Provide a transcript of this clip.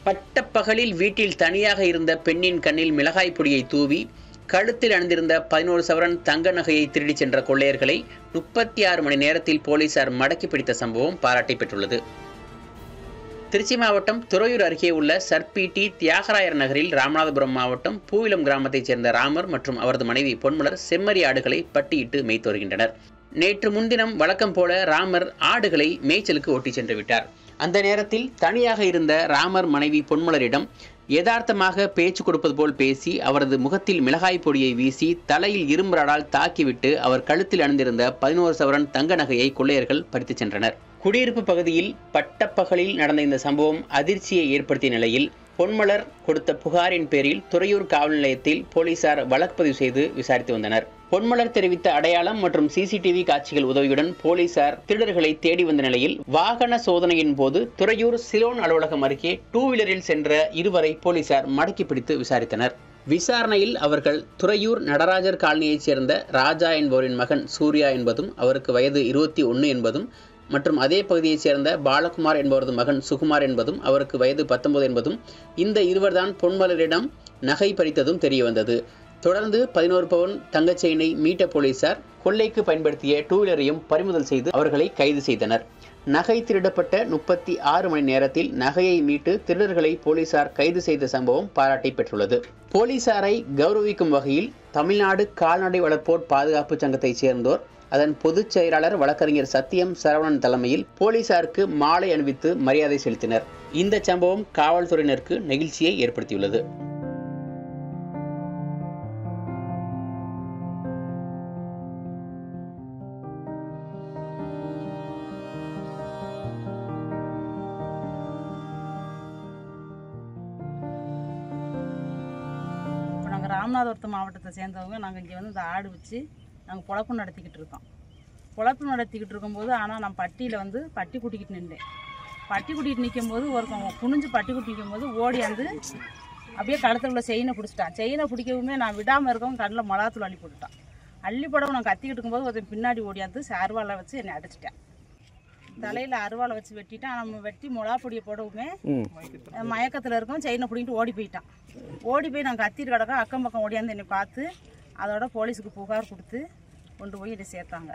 பட்டப்பகலில் வீட்டில் தனியாக இருந்த பெண்ணின் கண்ணில் மிளகாய் பொடியை தூவி கழுத்தில் அணிந்திருந்த 11 சவரன் தங்க நகையை திருடிச் சென்ற கொள்ளையர்களை 36 மணி நேரத்தில் போலீசார் மடக்கி பிடித்த சம்பவம் பாராட்டை பெற்றுள்ளது. திருச்சி மாவட்டம் துறையூர் அருகே உள்ள சர்பீட்டி தியாகராயர் நகரில் ராமநாதபுரம் மாவட்டம் பூவிலம் கிராமத்தைச் சேர்ந்த ராமர் மற்றும் அவரது மனைவி பொன்மலர் செம்மறி ஆடுகளை பட்டியிட்டு மேய்த்து வருகின்றனர். நேற்று முன்தினம் வழக்கம் போல ராமர் ஆடுகளை மேய்ச்சலுக்கு ஓட்டிச் சென்று விட்டார். அந்த நேரத்தில் தனியாக இருந்த ராமர் மனைவி பொன்மலரிடம் யதார்த்தமாக பேச்சு கொடுப்பது போல் பேசி அவரது முகத்தில் மிளகாய் பொடியை வீசி தலையில் இரும்புராடால் தாக்கிவிட்டு அவர் கழுத்தில் அணிந்திருந்த 11 சவரன் தங்க நகையை கொள்ளையர்கள் பறித்துச் சென்றனர். குடியிருப்பு பகுதியில் பட்டப்பகலில் நடந்த இந்த சம்பவம் அதிர்ச்சியை ஏற்படுத்திய நிலையில் பொன்மலர் கொடுத்த புகாரின் பேரில் துறையூர் காவல் நிலையத்தில் போலீசார் வழக்குப்பதிவு செய்து விசாரித்து வந்தனர். பொன்மலர் தெரிவித்த அடையாளம் மற்றும் சிசிடிவி காட்சிகள் உதவியுடன் போலீசார் திருடர்களை தேடி வந்த நிலையில் வாகன சோதனையின் போது துறையூர் சிலோன் அலுவலகம் அருகே 2 வீலரில் சென்ற இருவரை போலீசார் மடக்கி பிடித்து விசாரித்தனர். விசாரணையில் அவர்கள் துறையூர் நடராஜர் காலனியைச் சேர்ந்த ராஜா என்பவரின் மகன் சூர்யா என்பதும் அவருக்கு வயது 21 என்பதும் மற்றும் அதே பகுதியைச் சேர்ந்த பாலகுமார் என்பவரது மகன் சுகுமார் என்பதும் அவருக்கு வயது 19 என்பதும் இந்த இருவர்தான் பொன்மலரிடம் நகை பறித்ததும் தெரிய வந்தது. தொடர்ந்து 11 பவுன் தங்கச் செயினை மீட்ட போலீசார் கொள்ளைக்கு பயன்படுத்திய 2 வீலரையும் பறிமுதல் செய்து அவர்களை கைது செய்தனர். நகை திருடப்பட்ட 36 மணி நேரத்தில் நகையை மீட்டு திருடர்களை போலீசார் கைது செய்த சம்பவம் பாராட்டை பெற்றுள்ளது. போலீசாரை கௌரவிக்கும் வகையில் தமிழ்நாடு கால்நடை வளர்ப்போர் பாதுகாப்பு சங்கத்தைச் சேர்ந்தோர் அதன் பொதுச் செயலாளர் வழக்கறிஞர் சத்தியம் சரவணன் தலைமையில் போலீசாருக்கு மாலை அணிவித்து மரியாதை செலுத்தினர். இந்த சம்பவம் காவல்துறையினருக்கு நெகிழ்ச்சியை ஏற்படுத்தியுள்ளது. நாங்கள் ராமநாதபுரம் மாவட்டத்தை சேர்ந்தவங்க நாங்கள் இங்கே வந்து இந்த ஆடு வச்சு நாங்கள் பொழப்பு நடத்திக்கிட்டு இருக்கும்போது ஆனால் நான் பட்டியில் வந்து பட்டி கூட்டிக்கிட்டு நின்றேன். பட்டி கூட்டிகிட்டு நிற்கும்போது ஒருத்தவங்க குனிஞ்சு பட்டி கூட்டி நிற்கும்போது ஓடி வந்து அப்படியே கழுத்தில் உள்ள செயினை பிடிச்சிட்டான். செயினை பிடிக்கவுமே நான் விடாமல் இருக்கவும் கண்ணில் மிளகாத்தூள் அள்ளி போட்டுட்டான். அள்ளி போடவும் நான் கத்திக்கிட்டு இருக்கும்போது ஒருத்தன் பின்னாடி ஓடியாந்து அருவாளை வச்சு என்னை அடிச்சிட்டேன். தலையில் அருவாளை வச்சு வெட்டிட்டான். நம்ம வெட்டி மிளகா பொடியை போடவுமே மயக்கத்தில் இருக்கவும் செயினை பிடிக்கிட்டு ஓடி போயிட்டான். ஓடி போய் நான் கத்திட்டு கிடக்க அக்கம் பக்கம் ஓடியாந்து என்னை பார்த்து அதோட போலீஸுக்கு புகார் கொடுத்து கொண்டு போய் என்னை சேர்த்தாங்க.